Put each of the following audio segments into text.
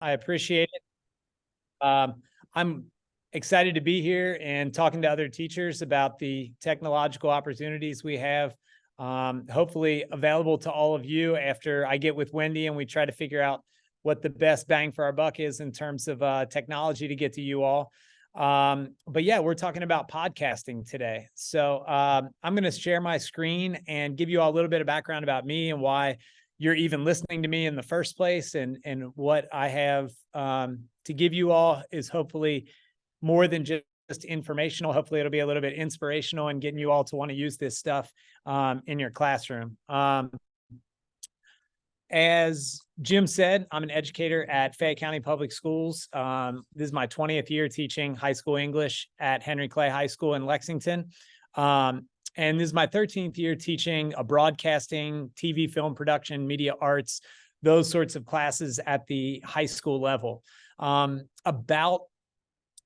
I appreciate it. I'm excited to be here and talking to other teachers about the technological opportunities we have, hopefully available to all of you after I get with Wendy and we try to figure out what the best bang for our buck is in terms of technology to get to you all. But yeah, we're talking about podcasting today. So I'm going to share my screen and give you all a little bit of background about me and why you're even listening to me in the first place. And what I have to give you all is hopefully more than just informational. Hopefully it'll be a little bit inspirational and getting you all to want to use this stuff in your classroom. As Jim said, I'm an educator at Fayette County Public Schools. This is my 20th year teaching high school English at Henry Clay High School in Lexington. And this is my 13th year teaching a broadcasting, TV, film production, media arts, those sorts of classes at the high school level. I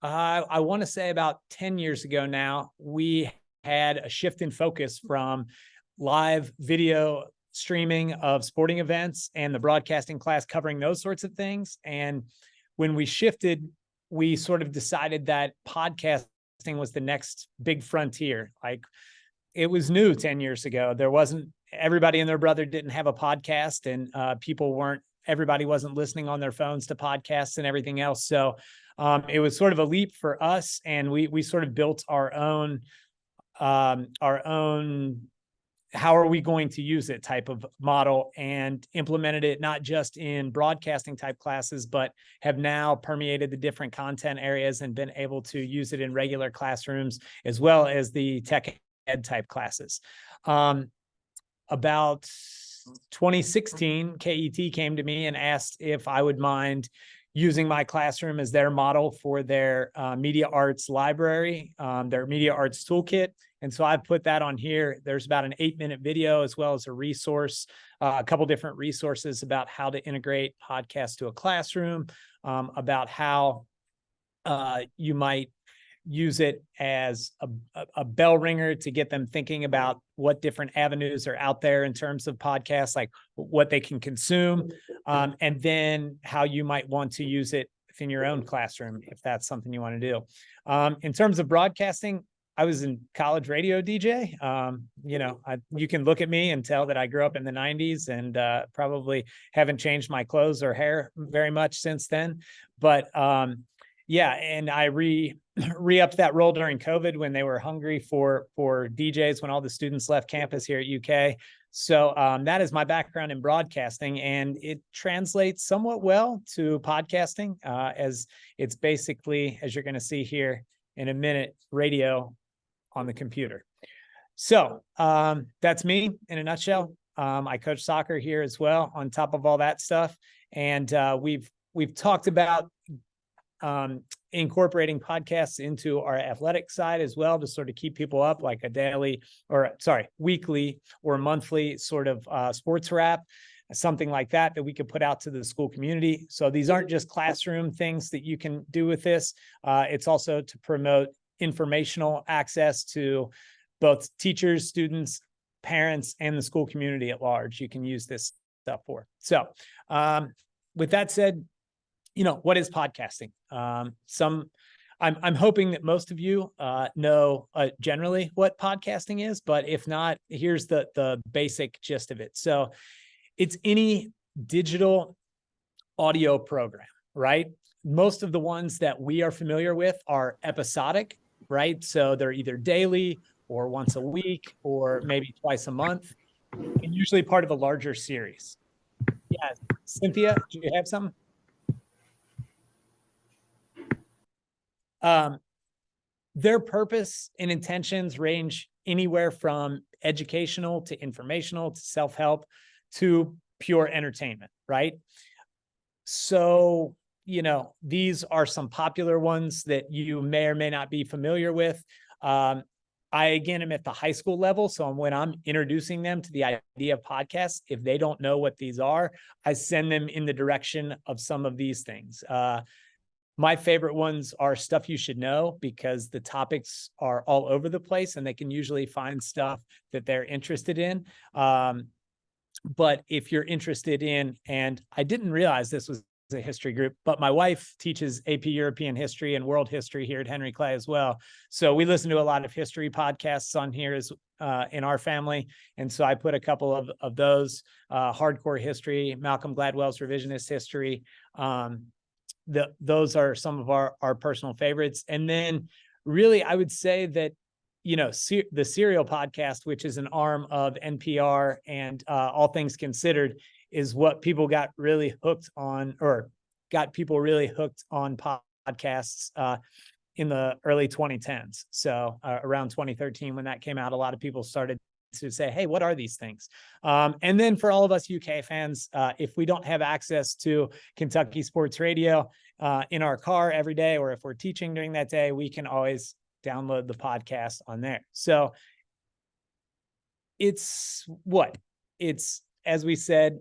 want to say about 10 years ago now, we had a shift in focus from live video streaming of sporting events and the broadcasting class covering those sorts of things. And when we shifted, we sort of decided that podcasting was the next big frontier. Like, it was new 10 years ago. There wasn't, everybody and their brother didn't have a podcast, and everybody wasn't listening on their phones to podcasts and everything else. So it was sort of a leap for us, and we sort of built our own how are we going to use it type of model, and implemented it not just in broadcasting type classes, but have now permeated the different content areas and been able to use it in regular classrooms as well as the tech ed type classes. About 2016, KET came to me and asked if I would mind using my classroom as their model for their media arts library, their media arts toolkit. And so I've put that on here. There's about an 8-minute video as well as a resource, a couple different resources about how to integrate podcasts to a classroom, about how you might use it as a bell ringer to get them thinking about what different avenues are out there in terms of podcasts, like what they can consume, and then how you might want to use it in your own classroom, if that's something you want to do. In terms of broadcasting, I was in college radio DJ. You can look at me and tell that I grew up in the 90s and probably haven't changed my clothes or hair very much since then. But yeah, and I re-upped that role during COVID when they were hungry for DJs when all the students left campus here at UK. So that is my background in broadcasting, and it translates somewhat well to podcasting, as it's basically, as you're going to see here in a minute, radio on the computer. So that's me in a nutshell. I coach soccer here as well on top of all that stuff. And we've talked about incorporating podcasts into our athletic side as well to sort of keep people up, like a weekly or monthly sort of sports wrap, something like that we could put out to the school community. So these aren't just classroom things that you can do with this. It's also to promote informational access to both teachers, students, parents, and the school community at large. You can use this stuff for. So with that said, what is podcasting? I'm hoping that most of you know generally what podcasting is, but if not, here's the basic gist of it. So it's any digital audio program, right? Most of the ones that we are familiar with are episodic, right? So they're either daily or once a week or maybe twice a month, and usually part of a larger series. Yeah, Cynthia, do you have something? Their purpose and intentions range anywhere from educational to informational to self-help to pure entertainment, right? So, these are some popular ones that you may or may not be familiar with. I, again, am at the high school level. So when I'm introducing them to the idea of podcasts, if they don't know what these are, I send them in the direction of some of these things. My favorite ones are Stuff You Should Know, because the topics are all over the place and they can usually find stuff that they're interested in. But if you're interested in, and I didn't realize this was a history group, but my wife teaches AP European history and world history here at Henry Clay as well. So we listen to a lot of history podcasts on here in our family. And so I put a couple of those, Hardcore History, Malcolm Gladwell's Revisionist History. Those are some of our personal favorites. And then really, I would say that, the Serial podcast, which is an arm of NPR and All Things Considered, is what people got really hooked on, or got people really hooked on podcasts in the early 2010s. So around 2013, when that came out, a lot of people started to say, hey, what are these things? And then for all of us UK fans, if we don't have access to Kentucky Sports Radio in our car every day, or if we're teaching during that day, we can always download the podcast on there. So it's, as we said,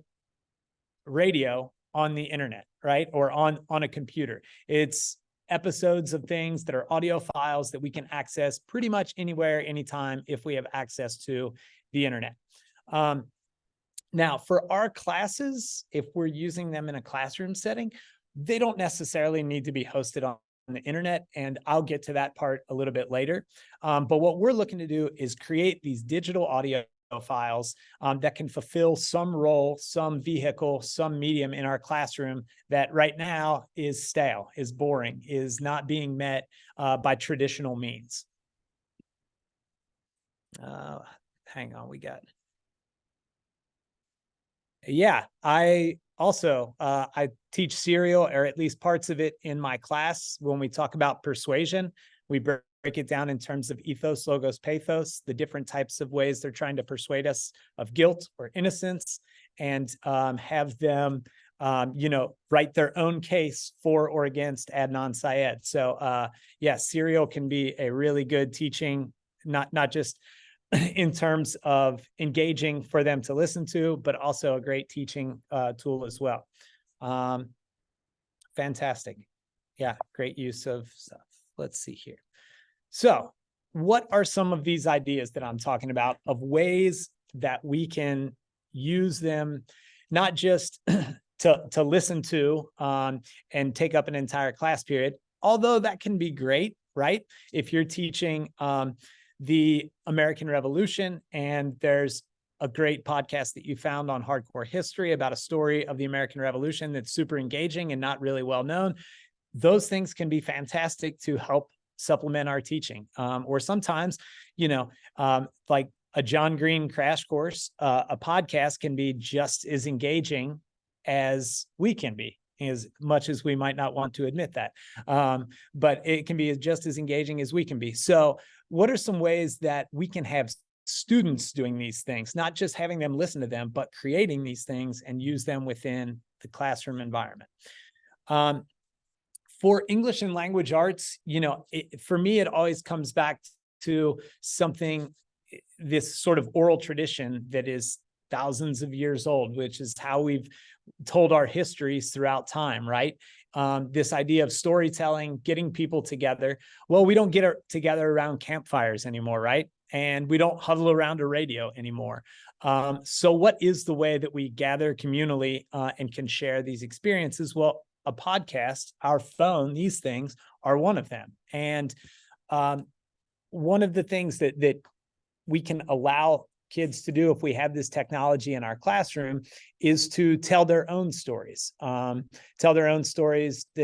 radio on the internet, right? Or on a computer. It's episodes of things that are audio files that we can access pretty much anywhere, anytime, if we have access to the internet. Now, for our classes, if we're using them in a classroom setting, they don't necessarily need to be hosted on the internet, and I'll get to that part a little bit later. But what we're looking to do is create these digital audio files that can fulfill some role, some vehicle, some medium in our classroom that right now is stale, is boring, is not being met by traditional means. Hang on, I also, I teach serial, or at least parts of it, in my class. When we talk about persuasion, we break it down in terms of ethos, logos, pathos, the different types of ways they're trying to persuade us of guilt or innocence, and have them, write their own case for or against ad non Syed. So serial can be a really good teaching, not just in terms of engaging for them to listen to, but also a great teaching tool as well. Fantastic. Yeah, great use of stuff. Let's see here. So what are some of these ideas that I'm talking about, of ways that we can use them, not just to listen to and take up an entire class period, although that can be great, right? If you're teaching the American Revolution, and there's a great podcast that you found on Hardcore History about a story of the American Revolution that's super engaging and not really well known, those things can be fantastic to help supplement our teaching. Or sometimes, like a John Green crash course, a podcast can be just as engaging as we can be, as much as we might not want to admit that. But it can be just as engaging as we can be. So what are some ways that we can have students doing these things, not just having them listen to them, but creating these things and use them within the classroom environment? For English and language arts, for me, it always comes back to something, this sort of oral tradition that is thousands of years old, which is how we've told our histories throughout time, right? This idea of storytelling, getting people together. Well, we don't get together around campfires anymore, right? And we don't huddle around a radio anymore. So what is the way that we gather communally and can share these experiences? Well, a podcast, our phone, these things are one of them. And one of the things that we can allow kids to do if we have this technology in our classroom is to tell their own stories, that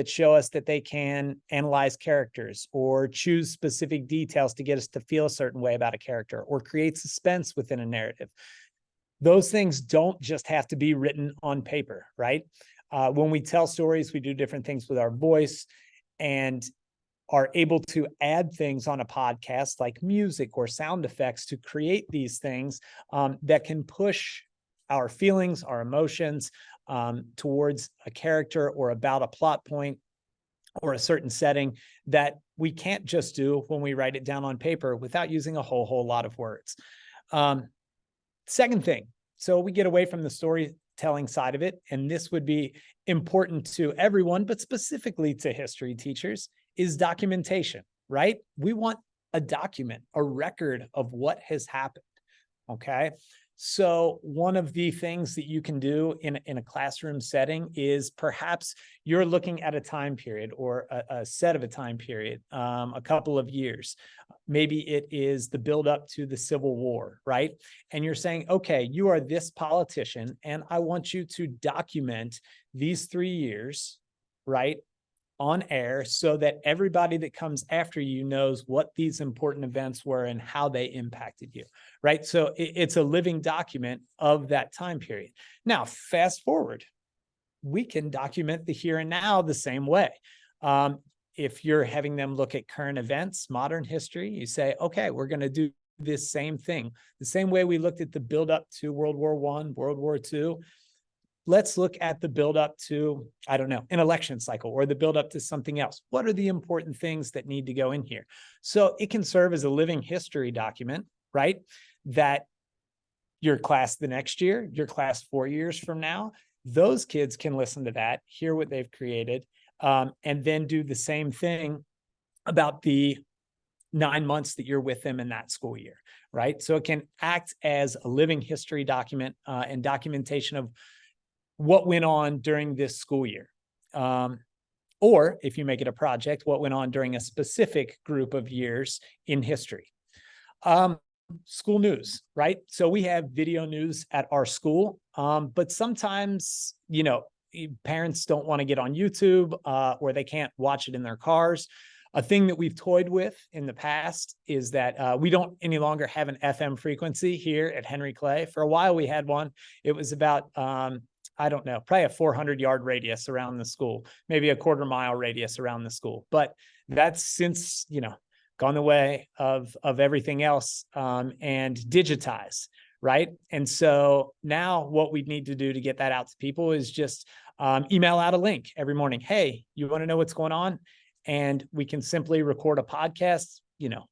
show us that they can analyze characters or choose specific details to get us to feel a certain way about a character, or create suspense within a narrative. Those things don't just have to be written on paper, right? When we tell stories, we do different things with our voice, and are able to add things on a podcast like music or sound effects to create these things that can push our feelings, our emotions towards a character or about a plot point or a certain setting that we can't just do when we write it down on paper without using a whole lot of words. Second thing, so we get away from the storytelling side of it, and this would be important to everyone, but specifically to history teachers, is documentation, right? We want a document, a record of what has happened, okay? So one of the things that you can do in a classroom setting is perhaps you're looking at a time period or a set of a time period, a couple of years. Maybe it is the buildup to the Civil War, right? And you're saying, okay, you are this politician, and I want you to document these 3 years, right, on air so that everybody that comes after you knows what these important events were and how they impacted you, right? So it's a living document of that time period. Now, fast forward, we can document the here and now the same way. If you're having them look at current events, modern history, you say, okay, we're going to do this same thing. The same way we looked at the buildup to World War I, World War II, let's look at the buildup to, I don't know, an election cycle or the buildup to something else. What are the important things that need to go in here? So it can serve as a living history document, right? That your class the next year, your class 4 years from now, those kids can listen to that, hear what they've created, and then do the same thing about the 9 months that you're with them in that school year, right? So it can act as a living history document and documentation of what went on during this school year. Or if you make it a project, what went on during a specific group of years in history. School news, right? So we have video news at our school, but sometimes, parents don't want to get on YouTube or they can't watch it in their cars. A thing that we've toyed with in the past is that we don't any longer have an FM frequency here at Henry Clay. For a while, we had one. It was about I don't know, probably a 400-yard radius around the school, maybe a quarter-mile radius around the school. But that's since, gone the way of everything else and digitized, right? And so now what we need to do to get that out to people is just email out a link every morning. Hey, you want to know what's going on? And we can simply record a podcast,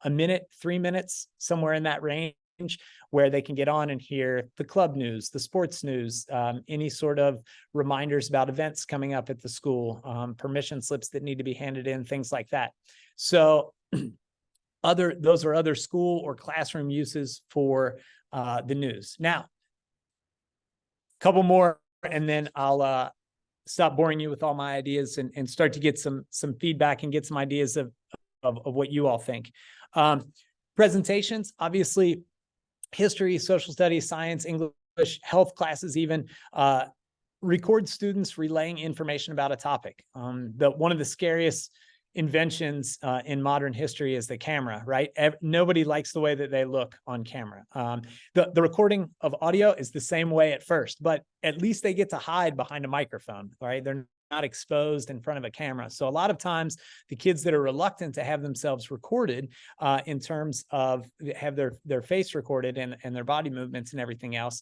a minute, 3 minutes, somewhere in that range, where they can get on and hear the club news, the sports news, any sort of reminders about events coming up at the school, permission slips that need to be handed in, things like that. So those are other school or classroom uses for the news. Now, a couple more, and then I'll stop boring you with all my ideas and start to get some feedback and get some ideas of what you all think. Presentations, obviously, history, social studies, science, English, health classes even, record students relaying information about a topic. One of the scariest inventions in modern history is the camera, right? Nobody likes the way that they look on camera. The recording of audio is the same way at first, but at least they get to hide behind a microphone, right? They're not exposed in front of a camera. So a lot of times the kids that are reluctant to have themselves recorded in terms of have their face recorded and their body movements and everything else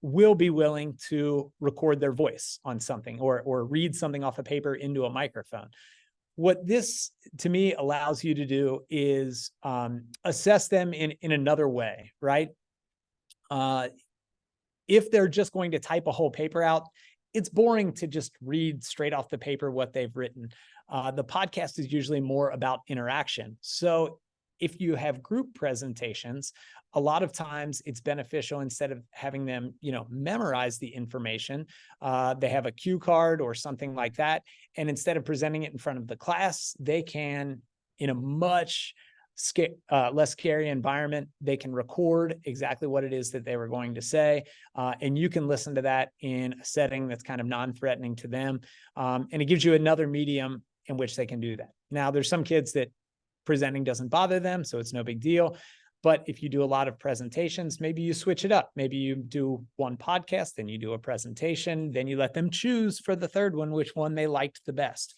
will be willing to record their voice on something or read something off a paper into a microphone. What this, to me, allows you to do is assess them in another way, right? If they're just going to type a whole paper out, it's boring to just read straight off the paper what they've written. The podcast is usually more about interaction. So if you have group presentations, a lot of times it's beneficial, instead of having them, memorize the information, they have a cue card or something like that. And instead of presenting it in front of the class, they can, in a much less scary environment, they can record exactly what it is that they were going to say. And you can listen to that in a setting that's kind of non-threatening to them. And it gives you another medium in which they can do that. Now, there's some kids that presenting doesn't bother them, so it's no big deal. But if you do a lot of presentations, maybe you switch it up. Maybe you do one podcast, then you do a presentation, then you let them choose for the third one, which one they liked the best.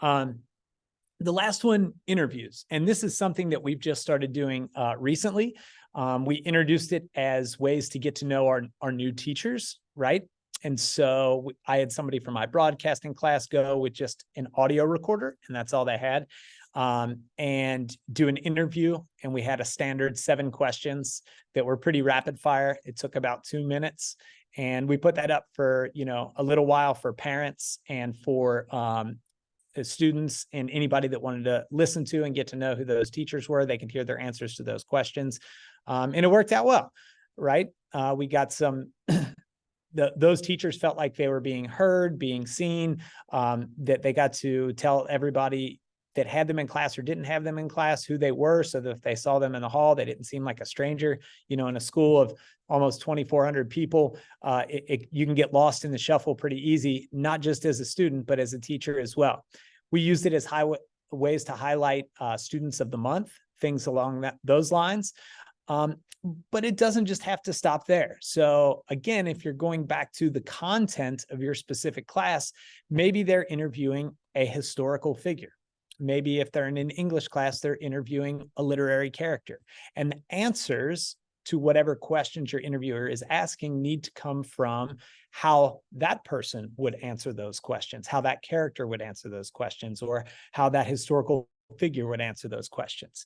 The last one, interviews. And this is something that we've just started doing recently. We introduced it as ways to get to know our new teachers, right? And so I had somebody from my broadcasting class go with just an audio recorder, and that's all they had, and do an interview. And we had a standard 7 questions that were pretty rapid fire. It took about 2 minutes. And we put that up for, a little while for parents and for students and anybody that wanted to listen to and get to know who those teachers were. They could hear their answers to those questions. And it worked out well, right? We got some, those teachers felt like they were being heard, being seen, that they got to tell everybody that had them in class or didn't have them in class who they were, so that if they saw them in the hall, they didn't seem like a stranger. You know, in a school of almost 2,400 people, you can get lost in the shuffle pretty easy, not just as a student, but as a teacher as well. We used it as ways to highlight students of the month, things along those lines. But it doesn't just have to stop there. So again, if you're going back to the content of your specific class, maybe they're interviewing a historical figure. Maybe if they're in an English class, they're interviewing a literary character. And the answers to whatever questions your interviewer is asking need to come from how that person would answer those questions, how that character would answer those questions, or how that historical figure would answer those questions.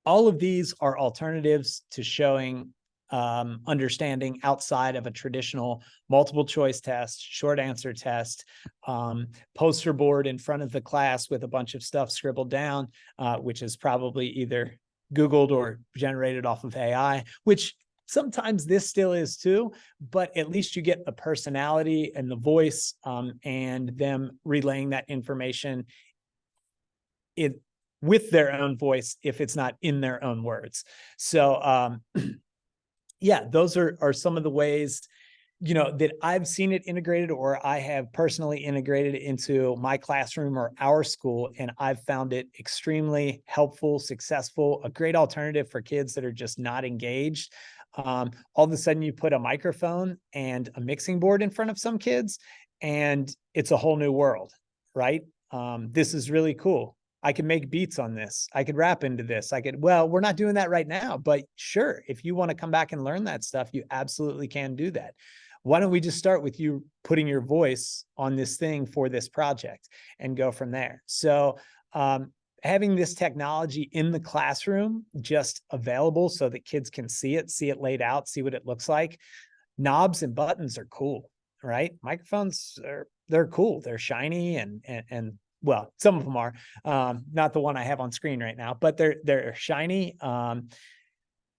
All of these are alternatives to showing understanding outside of a traditional multiple choice test, short answer test, poster board in front of the class with a bunch of stuff scribbled down, which is probably either Googled or generated off of AI, which sometimes this still is too, but at least you get the personality and the voice, and them relaying that information with their own voice if it's not in their own words. So yeah, those are some of the ways, you know, that I've seen it integrated, or I have personally integrated it into my classroom or our school, and I've found it extremely helpful, successful, a great alternative for kids that are just not engaged. All of a sudden you put a microphone and a mixing board in front of some kids, and it's a whole new world, right? This is really cool. I could make beats on this. I could rap into this. Well, we're not doing that right now, but sure, if you want to come back and learn that stuff, you absolutely can do that. Why don't we just start with you putting your voice on this thing for this project and go from there? So having this technology in the classroom just available so that kids can see it laid out, see what it looks like. Knobs and buttons are cool, right? Microphones they're cool. They're shiny and well, some of them are, not the one I have on screen right now, but they're shiny.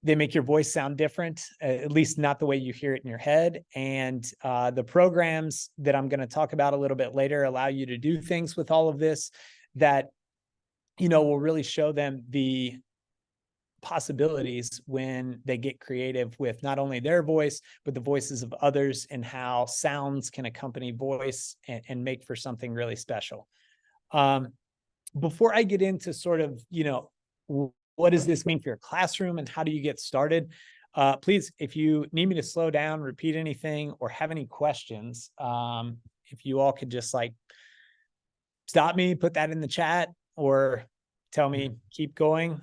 They make your voice sound different, at least not the way you hear it in your head. And the programs that I'm going to talk about a little bit later allow you to do things with all of this that, you know, will really show them the possibilities when they get creative with not only their voice, but the voices of others, and how sounds can accompany voice and make for something really special. Before I get into sort of, you know, what does this mean for your classroom and how do you get started? Please, if you need me to slow down, repeat anything, or have any questions, if you all could just like stop me, put that in the chat, or tell me, keep going.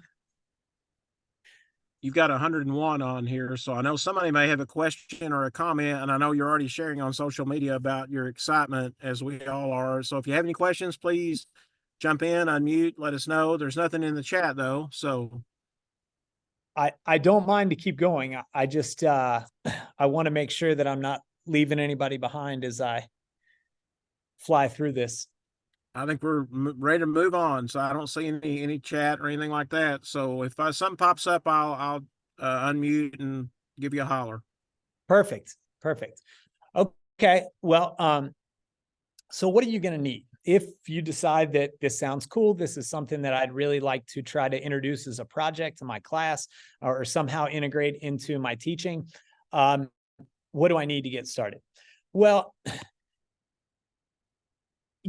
You've got 101 on here, so I know somebody may have a question or a comment, and I know you're already sharing on social media about your excitement, as we all are. So if you have any questions, please jump in, unmute, let us know. There's nothing in the chat though, so I don't mind to keep going. I just I want to make sure that I'm not leaving anybody behind as I fly through this. I think we're ready to move on. So I don't see any chat or anything like that. So if something pops up, I'll unmute and give you a holler. Perfect. Okay. Well, so what are you going to need? If you decide that this sounds cool, this is something that I'd really like to try to introduce as a project to my class or somehow integrate into my teaching, what do I need to get started? Well,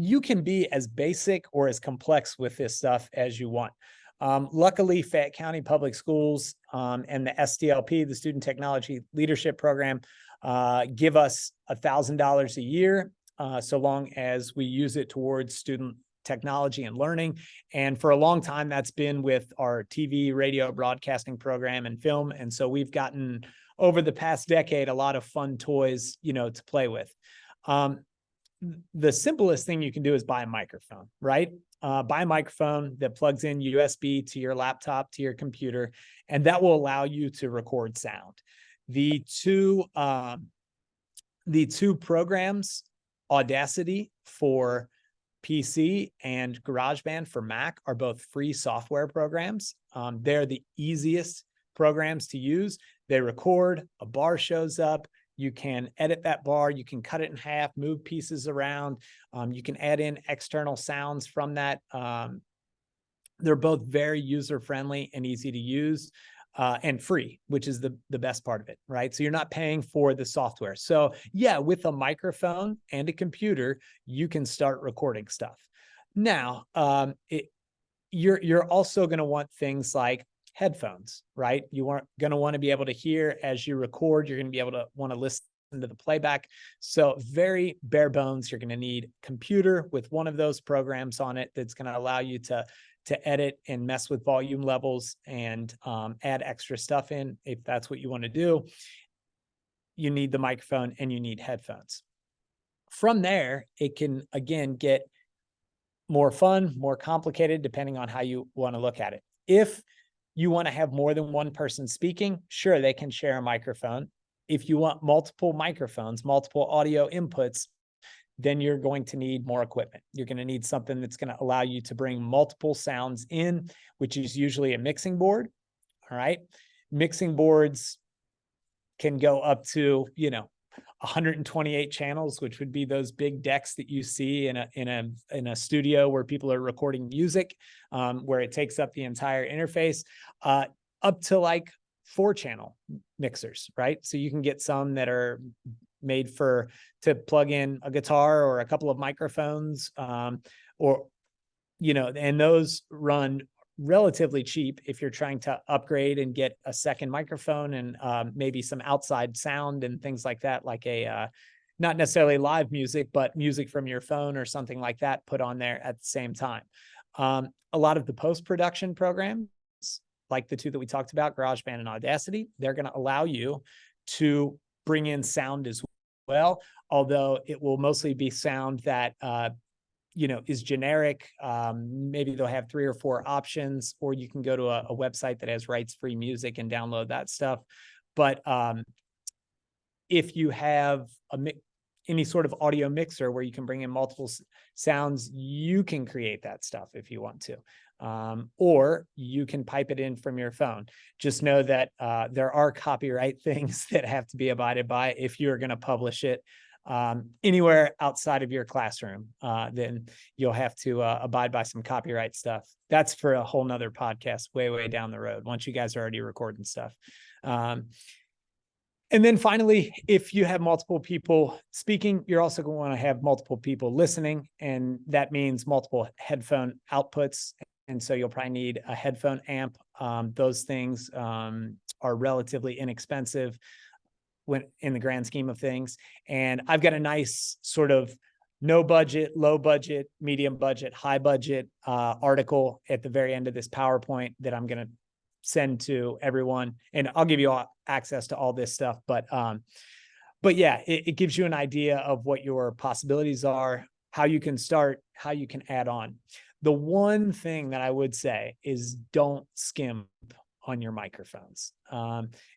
you can be as basic or as complex with this stuff as you want. Luckily, Fayette County Public Schools and the STLP, the Student Technology Leadership Program, give us $1,000 a year, so long as we use it towards student technology and learning. And for a long time, that's been with our TV, radio, broadcasting program and film. And so we've gotten, over the past decade, a lot of fun toys, you know, to play with. The simplest thing you can do is buy a microphone, right? Buy a microphone that plugs in USB to your laptop, to your computer, and that will allow you to record sound. The two programs, Audacity for PC and GarageBand for Mac, are both free software programs. They're the easiest programs to use. They record, a bar shows up. You can edit that bar. You can cut it in half, move pieces around. You can add in external sounds from that. They're both very user-friendly and easy to use. And free, which is the best part of it, right? So you're not paying for the software. So yeah, with a microphone and a computer, you can start recording stuff. Now, you're also going to want things like headphones, right? You aren't going to want to be able to hear as you record. You're going to be able to want to listen to the playback. So very bare bones, you're going to need a computer with one of those programs on it that's going to allow you to edit and mess with volume levels and add extra stuff in if that's what you want to do. You need the microphone and you need headphones. From there, it can, again, get more fun, more complicated, depending on how you want to look at it. If you want to have more than one person speaking, sure, they can share a microphone. If you want multiple microphones, multiple audio inputs, then you're going to need more equipment. You're going to need something that's going to allow you to bring multiple sounds in, which is usually a mixing board. All right. Mixing boards can go up to, 128 channels, which would be those big decks that you see in a studio where people are recording music, where it takes up the entire interface, up to like 4-channel mixers, right? So you can get some that are made to plug in a guitar or a couple of microphones, and those run relatively cheap if you're trying to upgrade and get a second microphone and maybe some outside sound and things like that, like not necessarily live music, but music from your phone or something like that put on there at the same time. A lot of the post-production programs, like the two that we talked about, GarageBand and Audacity, they're going to allow you to bring in sound as well, although it will mostly be sound that is generic. Maybe they'll have 3 or 4 options, or you can go to a website that has rights-free music and download that stuff. But if you have any sort of audio mixer where you can bring in multiple sounds, you can create that stuff if you want to. Or you can pipe it in from your phone. Just know that there are copyright things that have to be abided by if you're going to publish it anywhere outside of your classroom. Then you'll have to abide by some copyright stuff. That's for a whole nother podcast way down the road, once you guys are already recording stuff. And then finally, if you have multiple people speaking, you're also going to want to have multiple people listening, and that means multiple headphone outputs. And so you'll probably need a headphone amp. Those things are relatively inexpensive when in the grand scheme of things. And I've got a nice sort of no budget, low budget, medium budget, high budget article at the very end of this PowerPoint that I'm going to send to everyone. And I'll give you all access to all this stuff. But yeah, it gives you an idea of what your possibilities are, how you can start, how you can add on. The one thing that I would say is don't skimp on your microphones.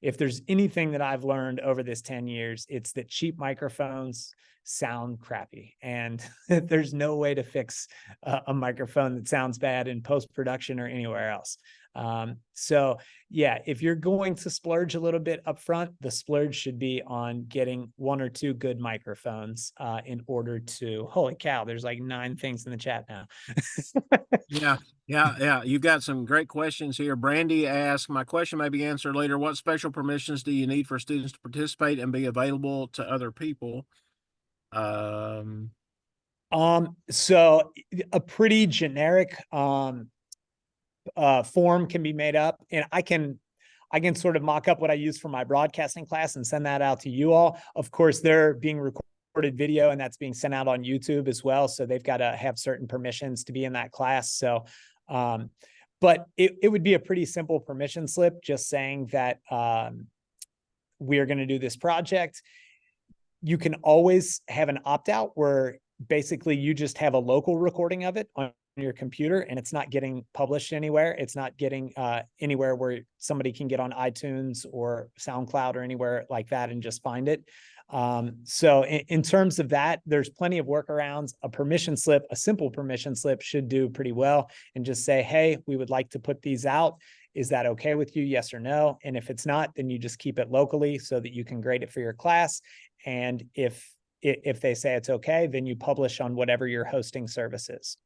If there's anything that I've learned over this 10 years, it's that cheap microphones sound crappy, and there's no way to fix a microphone that sounds bad in post-production or anywhere else. So yeah, if you're going to splurge a little bit up front, the splurge should be on getting 1 or 2 good microphones in order to, holy cow, there's like 9 things in the chat now. Yeah. You've got some great questions here. Brandy asks, my question may be answered later. What special permissions do you need for students to participate and be available to other people? So a pretty generic form can be made up, and I can sort of mock up what I use for my broadcasting class and send that out to you all. Of course, they're being recorded video, and that's being sent out on YouTube as well. So they've got to have certain permissions to be in that class. So, but it would be a pretty simple permission slip, just saying that we're going to do this project. You can always have an opt-out where basically you just have a local recording of it on your computer, and it's not getting published anywhere. It's not getting anywhere where somebody can get on iTunes or SoundCloud or anywhere like that and just find it. So in terms of that, there's plenty of workarounds. A permission slip, a simple permission slip, should do pretty well, and just say, hey, we would like to put these out. Is that okay with you? Yes or no? And if it's not, then you just keep it locally so that you can grade it for your class. And if they say it's okay, then you publish on whatever your hosting service is.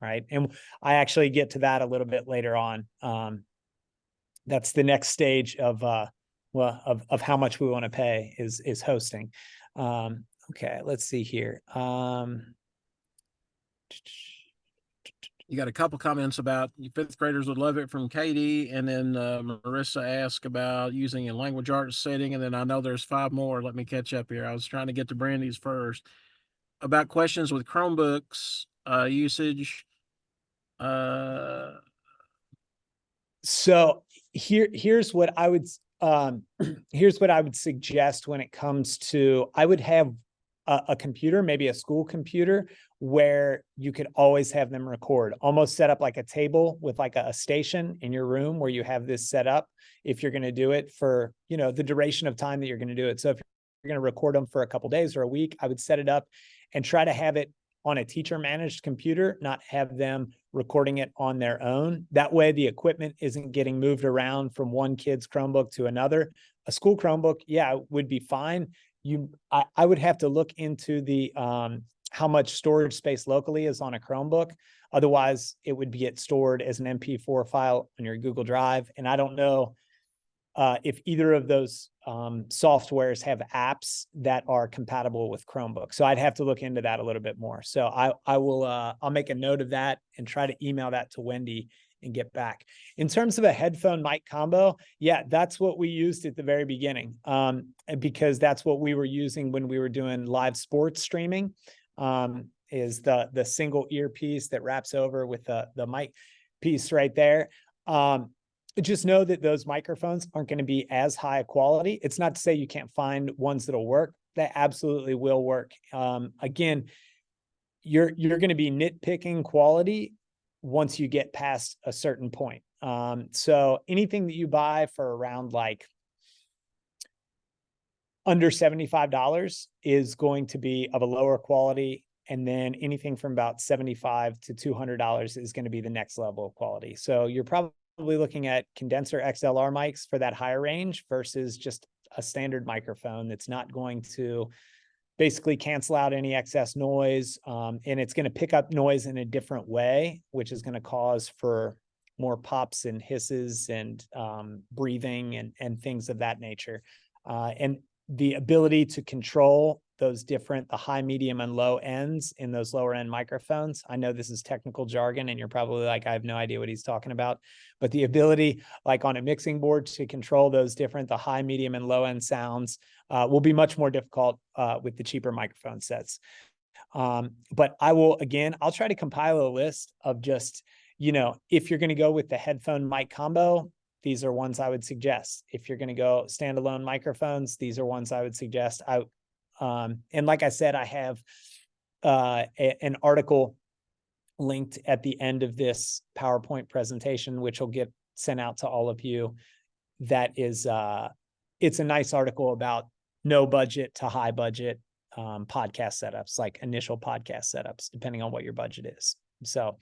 Right. And I actually get to that a little bit later on. That's the next stage of how much we want to pay is hosting. Okay, let's see here. You got a couple comments about fifth graders would love it from Katie, and then Marissa asked about using a language arts setting, and then I know there's 5 more. Let me catch up here. I was trying to get to Brandy's first about questions with Chromebooks usage. So here's what I would here's what I would suggest when it comes to, I would have a computer, maybe a school computer, where you could always have them record, almost set up like a table with like a station in your room where you have this set up if you're going to do it for, the duration of time that you're going to do it. So if you're going to record them for a couple days or a week, I would set it up and try to have it on a teacher managed computer, not have them recording it on their own. That way the equipment isn't getting moved around from one kid's Chromebook to another. A school Chromebook, yeah, would be fine. I would have to look into the how much storage space locally is on a Chromebook. Otherwise, it would get stored as an MP4 file on your Google Drive. And I don't know if either of those softwares have apps that are compatible with Chromebook. So I'd have to look into that a little bit more. So I'll make a note of that and try to email that to Wendy and get back. In terms of a headphone mic combo, yeah, that's what we used at the very beginning, because that's what we were using when we were doing live sports streaming, is the single earpiece that wraps over with the mic piece right there. Just know that those microphones aren't going to be as high quality. It's not to say you can't find ones that'll work. They absolutely will work. Again, you're going to be nitpicking quality once you get past a certain point. So anything that you buy for around like under $75 is going to be of a lower quality. And then anything from about $75 to $200 is going to be the next level of quality. So you're probably looking at condenser XLR mics for that higher range versus just a standard microphone that's not going to basically cancel out any excess noise. And it's going to pick up noise in a different way, which is going to cause for more pops and hisses and breathing and things of that nature. And the ability to control those the high, medium, and low ends in those lower end microphones. I know this is technical jargon and you're probably like, I have no idea what he's talking about, but the ability like on a mixing board to control those the high, medium, and low end sounds will be much more difficult with the cheaper microphone sets. But I'll try to compile a list of just, if you're going to go with the headphone mic combo, these are ones I would suggest. If you're going to go standalone microphones, these are ones I would suggest. And like I said, I have an article linked at the end of this PowerPoint presentation, which will get sent out to all of you. That is, it's a nice article about no budget to high budget podcast setups, like initial podcast setups, depending on what your budget is. So,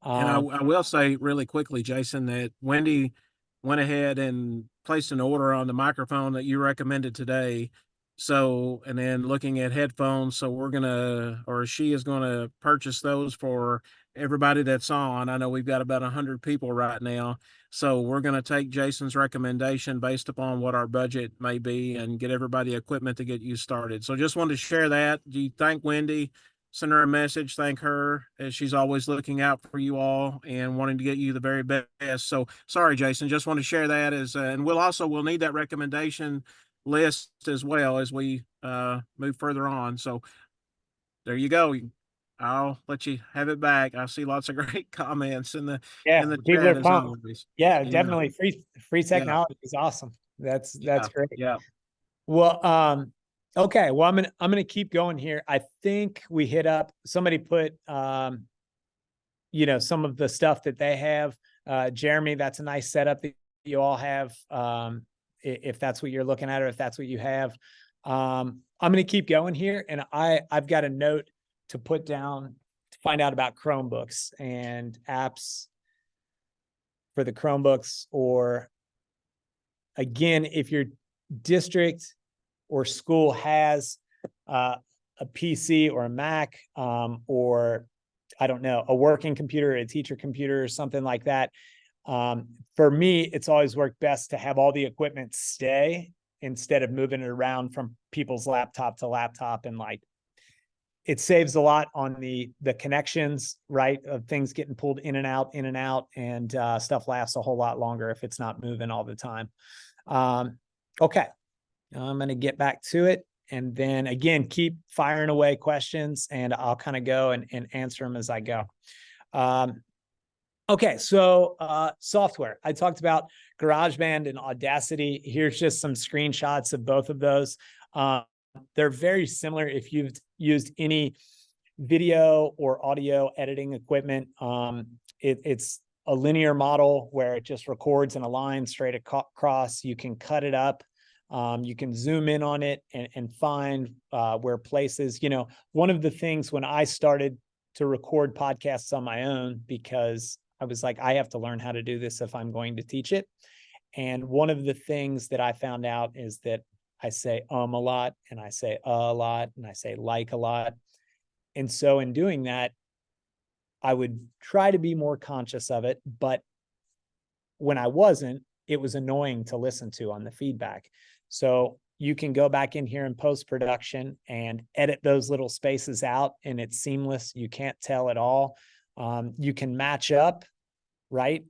and I will say really quickly, Jason, that Wendy went ahead and placed an order on the microphone that you recommended today. So, and then looking at headphones, so she is gonna purchase those for everybody that's on. I know we've got about 100 people right now. So we're gonna take Jason's recommendation based upon what our budget may be and get everybody equipment to get you started. So just wanted to share that. Do you thank Wendy? Send her a message, thank her, as she's always looking out for you all and wanting to get you the very best. So sorry, Jason, just want to share that and we'll need that recommendation list as well as we move further on. So there you go. I'll let you have it back. I see lots of great comments in the people chat are as pumped. always. Yeah, definitely. Free technology is awesome. That's great. Yeah. Well, okay. Well, I'm gonna keep going here. I think we hit up. Somebody put, some of the stuff that they have. Jeremy, that's a nice setup that you all have. If that's what you're looking at, or if that's what you have, I'm gonna keep going here, and I've got a note to put down to find out about Chromebooks and apps for the Chromebooks, or again, if your district or school has a PC or a Mac, or I don't know, a working computer, a teacher computer, or something like that. For me, it's always worked best to have all the equipment stay instead of moving it around from people's laptop to laptop. And like, it saves a lot on the connections, right? Of things getting pulled in and out, and stuff lasts a whole lot longer if it's not moving all the time. Okay, I'm going to get back to it. And then again, keep firing away questions, and I'll kind of go and answer them as I go. Okay, so software. I talked about GarageBand and Audacity. Here's just some screenshots of both of those. They're very similar if you've used any video or audio editing equipment. It's a linear model where it just records in a line straight across. You can cut it up. You can zoom in on it and find where places, one of the things when I started to record podcasts on my own, because I was like, I have to learn how to do this if I'm going to teach it. And one of the things that I found out is that I say a lot, and I say a lot, and I say like a lot. And so in doing that, I would try to be more conscious of it. But when I wasn't, it was annoying to listen to on the feedback. So you can go back in here in post-production and edit those little spaces out, and it's seamless. You can't tell at all. You can match up, right,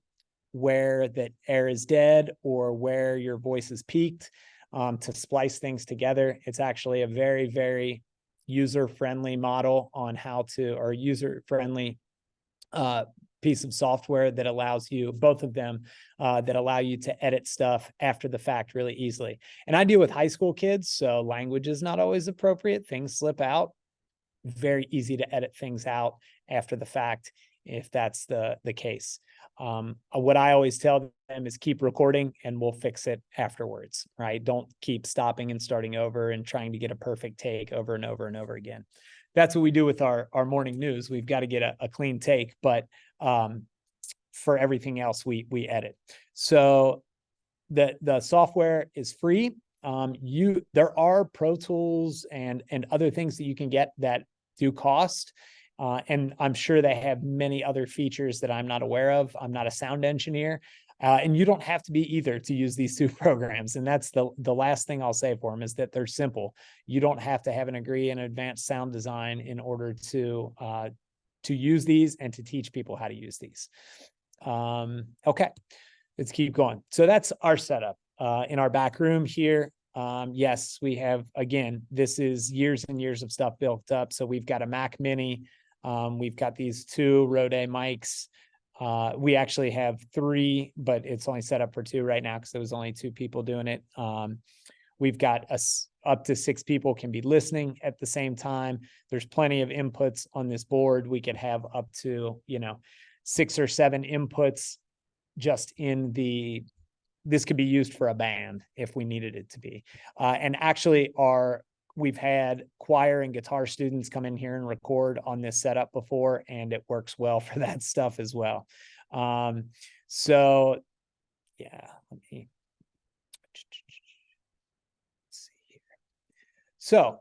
where the air is dead or where your voice is peaked, to splice things together. It's actually a very, very user-friendly model on how to, or user-friendly piece of software that allows you, both of them, that allow you to edit stuff after the fact really easily. And I deal with high school kids, so language is not always appropriate. Things slip out. Very easy to edit things out after the fact if that's the case. What I always tell them is keep recording and we'll fix it afterwards, right? Don't keep stopping and starting over and trying to get a perfect take over and over and over again. That's what we do with our morning news. We've got to get a clean take, but for everything else, we edit. So the software is free. There are Pro Tools and other things that you can get that do cost. And I'm sure they have many other features that I'm not aware of. I'm not a sound engineer. And you don't have to be either to use these two programs. And that's the last thing I'll say for them, is that they're simple. You don't have to have an degree in advanced sound design in order to use these and to teach people how to use these. Okay, let's keep going. So that's our setup. In our back room here, yes, we have, again, this is years and years of stuff built up. So we've got a Mac Mini. We've got these two Rode mics. We actually have three, but it's only set up for two right now because there was only two people doing it. We've got up to 6 people can be listening at the same time. There's plenty of inputs on this board. We could have up to, 6 or 7 inputs just in this could be used for a band if we needed it to be. And actually we've had choir and guitar students come in here and record on this setup before, and it works well for that stuff as well. So yeah, let's see here. So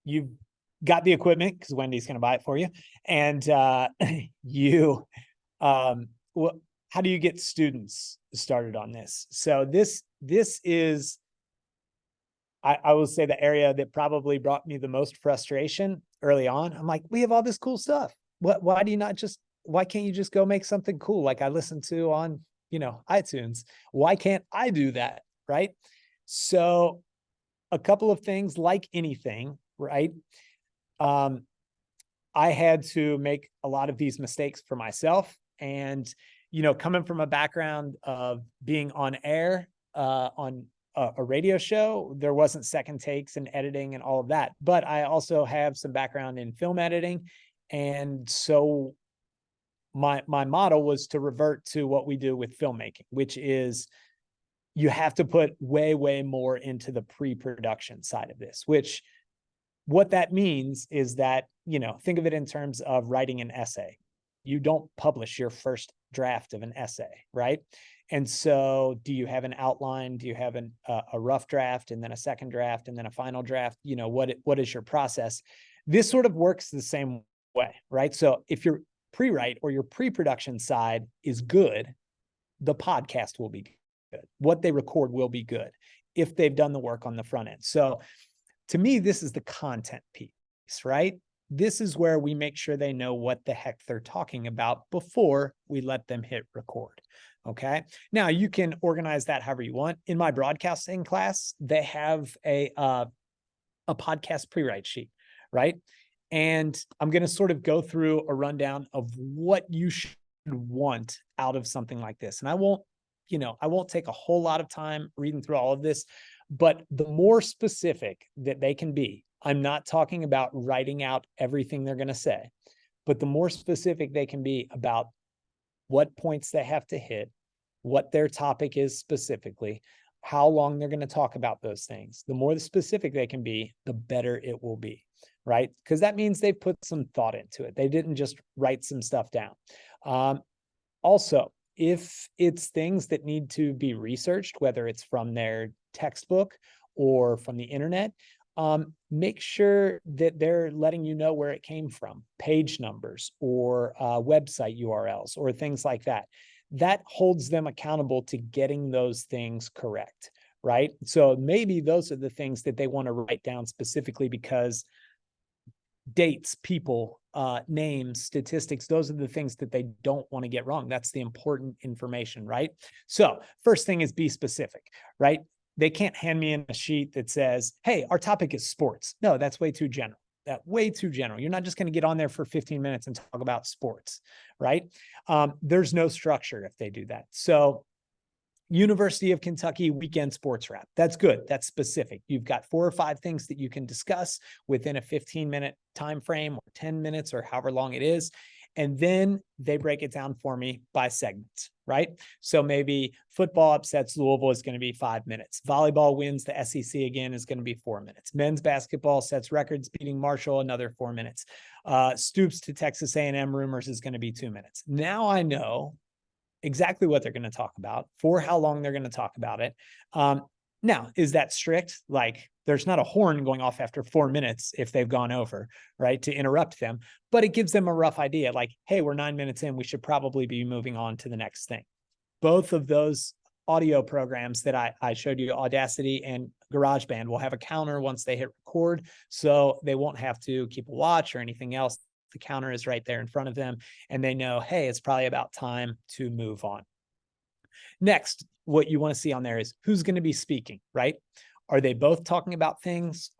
you've got the equipment because Wendy's going to buy it for you. And how do you get students started on this? So this is, I will say, the area that probably brought me the most frustration early on. I'm like, we have all this cool stuff. Why can't you just go make something cool like I listen to on, iTunes? Why can't I do that? Right. So a couple of things, like anything, right? I had to make a lot of these mistakes for myself. And, coming from a background of being on air, on a radio show, there wasn't second takes and editing and all of that. But I also have some background in film editing. And so my model was to revert to what we do with filmmaking, which is you have to put way, way more into the pre-production side of this, which what that means is that, think of it in terms of writing an essay. You don't publish your first draft of an essay, right? And so do you have an outline? Do you have a rough draft and then a second draft and then a final draft? You know, what is your process? This sort of works the same way, right? So if your pre-write or your pre-production side is good, the podcast will be good. What they record will be good if they've done the work on the front end. So to me, this is the content piece, right? This is where we make sure they know what the heck they're talking about before we let them hit record. Okay. Now you can organize that however you want. In my broadcasting class, they have a podcast pre-write sheet, right? And I'm going to sort of go through a rundown of what you should want out of something like this. And I won't take a whole lot of time reading through all of this, but the more specific that they can be, I'm not talking about writing out everything they're going to say, but the more specific they can be about what points they have to hit, what their topic is specifically, how long they're going to talk about those things, the more specific they can be, the better it will be, right? Because that means they put some thought into it. They didn't just write some stuff down. Also, if it's things that need to be researched, whether it's from their textbook or from the internet, make sure that they're letting you know where it came from, page numbers or website URLs or things like that. That holds them accountable to getting those things correct, right? So maybe those are the things that they want to write down specifically because dates, people, names, statistics, those are the things that they don't want to get wrong. That's the important information, right? So first thing is be specific, right? They can't hand me in a sheet that says, hey, our topic is sports. No, that's way too general. Way too general. You're not just going to get on there for 15 minutes and talk about sports, right? There's no structure if they do that. So University of Kentucky weekend sports wrap. That's good. That's specific. You've got 4 or 5 things that you can discuss within a 15-minute time frame or 10 minutes or however long it is. And then they break it down for me by segments, right? So maybe football upsets Louisville is going to be 5 minutes. Volleyball wins the SEC again is going to be 4 minutes. Men's basketball sets records beating Marshall, another 4 minutes. Stoops to Texas A&M rumors is going to be 2 minutes. Now I know exactly what they're going to talk about, for how long they're going to talk about it. Now, is that strict? Like, there's not a horn going off after 4 minutes if they've gone over, right, to interrupt them, but it gives them a rough idea like, hey, we're 9 minutes in, we should probably be moving on to the next thing. Both of those audio programs that I showed you, Audacity and GarageBand, will have a counter once they hit record, so they won't have to keep a watch or anything else. The counter is right there in front of them, and they know, hey, it's probably about time to move on. Next, what you want to see on there is who's going to be speaking, right? Are they both talking about things?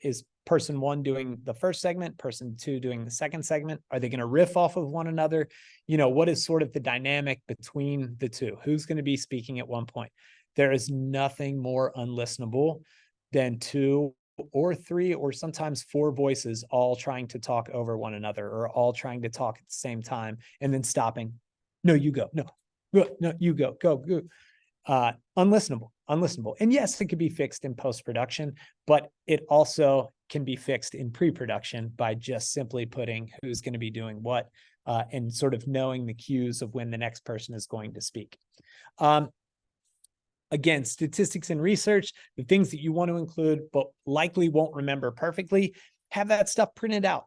Is person 1 doing the first segment, person 2 doing the second segment? Are they going to riff off of one another? You know, what is sort of the dynamic between the two? Who's going to be speaking at one point? There is nothing more unlistenable than 2 or 3 or sometimes 4 voices all trying to talk over one another or all trying to talk at the same time and then stopping. No, you go. No, you go. Unlistenable. And yes, it could be fixed in post-production, but it also can be fixed in pre-production by just simply putting who's going to be doing what and sort of knowing the cues of when the next person is going to speak. Again, statistics and research, the things that you want to include, but likely won't remember perfectly, have that stuff printed out.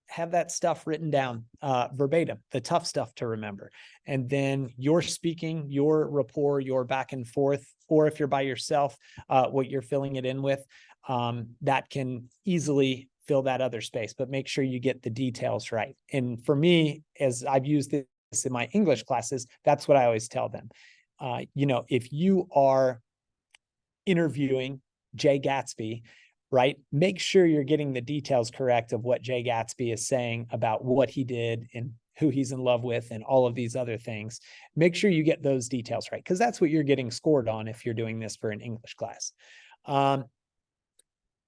Have that stuff written down verbatim, the tough stuff to remember. And then your speaking, your rapport, your back and forth, or if you're by yourself, what you're filling it in with, that can easily fill that other space, but make sure you get the details right. And for me, as I've used this in my English classes, that's what I always tell them. If you are interviewing Jay Gatsby, right, make sure you're getting the details correct of what Jay Gatsby is saying about what he did and who he's in love with and all of these other things. Make sure you get those details right, because that's what you're getting scored on if you're doing this for an English class.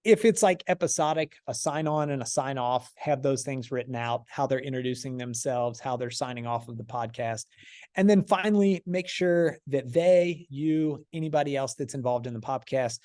If it's like episodic, a sign on and a sign off, have those things written out, how they're introducing themselves, how they're signing off of the podcast. And then finally, make sure that they, you, anybody else that's involved in the podcast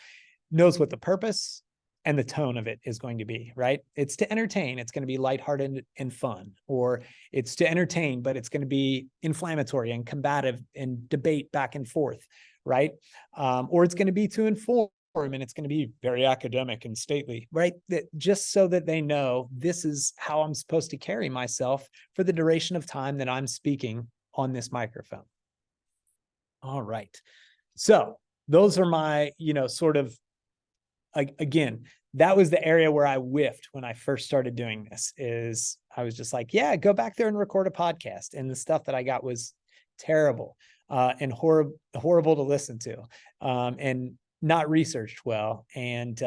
knows what the purpose and the tone of it is going to be, right? It's to entertain. It's going to be lighthearted and fun, or it's to entertain, but it's going to be inflammatory and combative and debate back and forth, right? Or it's going to be to inform, and it's going to be very academic and stately, right? That just so that they know this is how I'm supposed to carry myself for the duration of time that I'm speaking on this microphone. All right. So those are my, sort of, again, that was the area where I whiffed when I first started doing this. Is I was just like, yeah, go back there and record a podcast. And the stuff that I got was terrible and horrible to listen to, and not researched well. And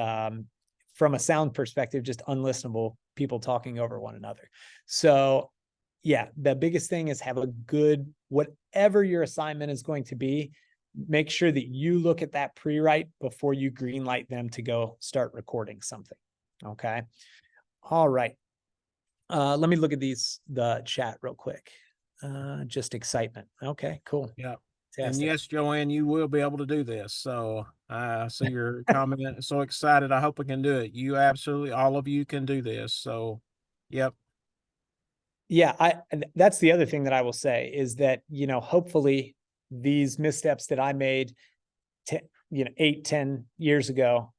from a sound perspective, just unlistenable, people talking over one another. So yeah, the biggest thing is have a good, whatever your assignment is going to be, make sure that you look at that pre-write before you greenlight them to go start recording something. Okay. All right. Let me look at the chat real quick. Just excitement. Okay, cool. Yeah. Fantastic. And yes, Joanne, you will be able to do this. So I see your comment. So excited. I hope I can do it. You absolutely, all of you can do this. So, yep. Yeah, that's the other thing that I will say is that, hopefully these missteps that I made 8-10 years ago,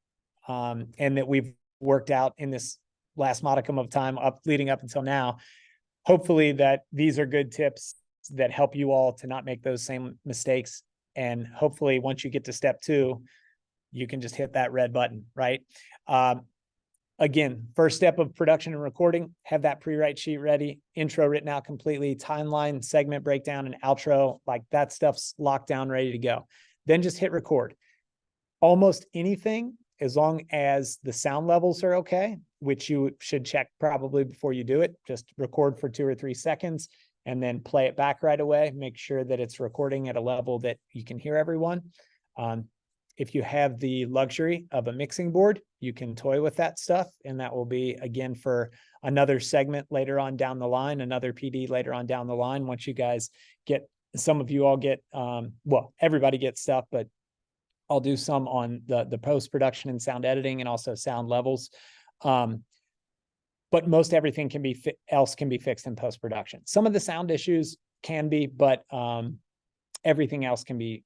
and that we've worked out in this last modicum of time leading up until now, hopefully that these are good tips that help you all to not make those same mistakes. And hopefully once you get to step 2, you can just hit that red button, right? Again, first step of production and recording, have that pre-write sheet ready, intro written out completely, timeline, segment breakdown, and outro, like that stuff's locked down, ready to go. Then just hit record. Almost anything, as long as the sound levels are okay, which you should check probably before you do it, just record for 2 or 3 seconds and then play it back right away. Make sure that it's recording at a level that you can hear everyone. If you have the luxury of a mixing board, you can toy with that stuff. And that will be, again, for another segment later on down the line, another PD later on down the line. Once you guys get, some of you all get, well, everybody gets stuff, but I'll do some on the post-production and sound editing and also sound levels. But most everything else can be fixed in post-production. Some of the sound issues can be, but everything else can be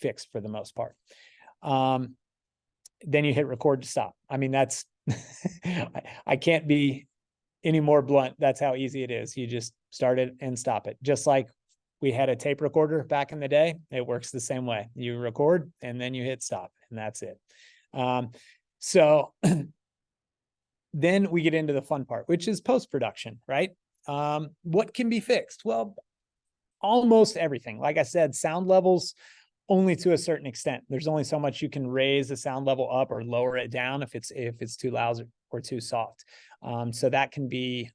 fixed for the most part. Then you hit record to stop. I mean, that's, I can't be any more blunt. That's how easy it is. You just start it and stop it. Just like we had a tape recorder back in the day. It works the same way. You record and then you hit stop, and that's it. So then we get into the fun part, which is post-production, right? What can be fixed? Well, almost everything. Like I said, sound levels only to a certain extent. There's only so much you can raise the sound level up or lower it down if it's too loud or too soft. So that can be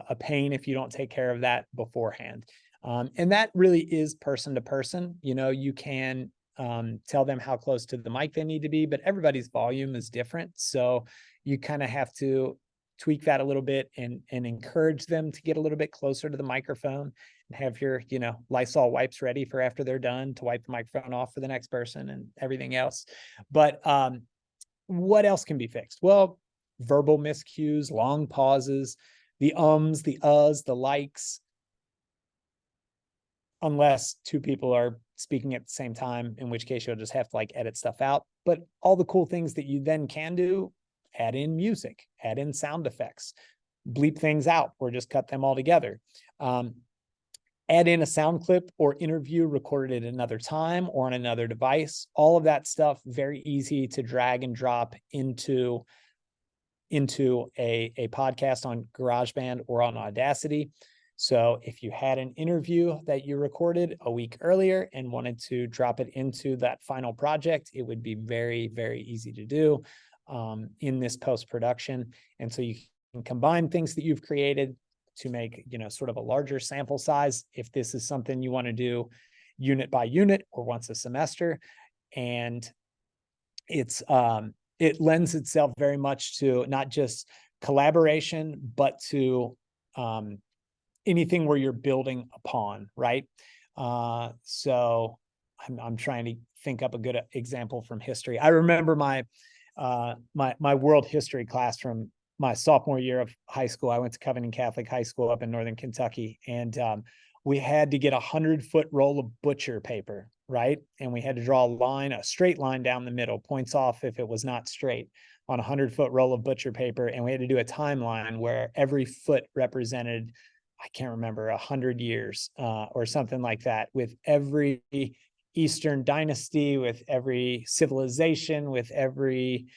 a pain if you don't take care of that beforehand. And that really is person to person. You can tell them how close to the mic they need to be, but everybody's volume is different. So you kind of have to tweak that a little bit and encourage them to get a little bit closer to the microphone and have your, Lysol wipes ready for after they're done to wipe the microphone off for the next person and everything else. But what else can be fixed? Well, verbal miscues, long pauses, the ums, the uhs, the likes, unless 2 people are speaking at the same time, in which case you'll just have to edit stuff out. But all the cool things that you then can do, add in music, add in sound effects, bleep things out, or just cut them all together. Add in a sound clip or interview recorded at another time or on another device. All of that stuff, very easy to drag and drop into a podcast on GarageBand or on Audacity. So if you had an interview that you recorded a week earlier and wanted to drop it into that final project, it would be very, very easy to do in this post-production. And so you can combine things that you've created to make, sort of a larger sample size if this is something you want to do unit by unit or once a semester. And it lends itself very much to not just collaboration, but to anything where you're building upon, right? So I'm trying to think up a good example from history. I remember my my world history class from my sophomore year of high school. I went to Covington Catholic High School up in Northern Kentucky, and we had to get 100-foot roll of butcher paper, right? And we had to draw a straight line down the middle, points off if it was not straight, on a 100-foot roll of butcher paper. And we had to do a timeline where every foot represented, I can't remember, 100 years or something like that, with every Eastern dynasty, with every civilization, with every,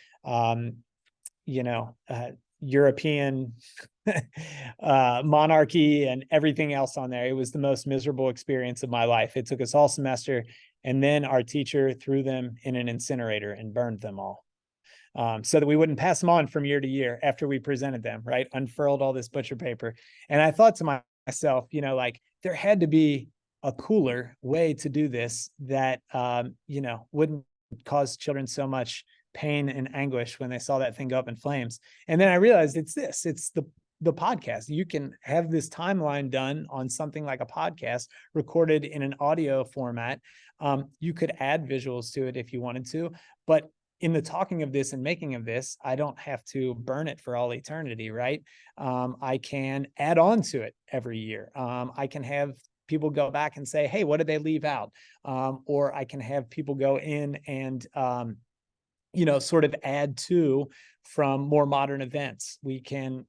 European monarchy and everything else on there. It was the most miserable experience of my life. It took us all semester, and then our teacher threw them in an incinerator and burned them all. So that we wouldn't pass them on from year to year after we presented them, right? Unfurled all this butcher paper. And I thought to myself, like, there had to be a cooler way to do this that, wouldn't cause children so much pain and anguish when they saw that thing go up in flames. And then I realized it's the podcast. You can have this timeline done on something like a podcast, recorded in an audio format. You could add visuals to it if you wanted to, but in the talking of this and making of this, I don't have to burn it for all eternity, right? I can add on to it every year. I can have people go back and say, hey, what did they leave out? Or I can have people go in and, sort of add to from more modern events. We can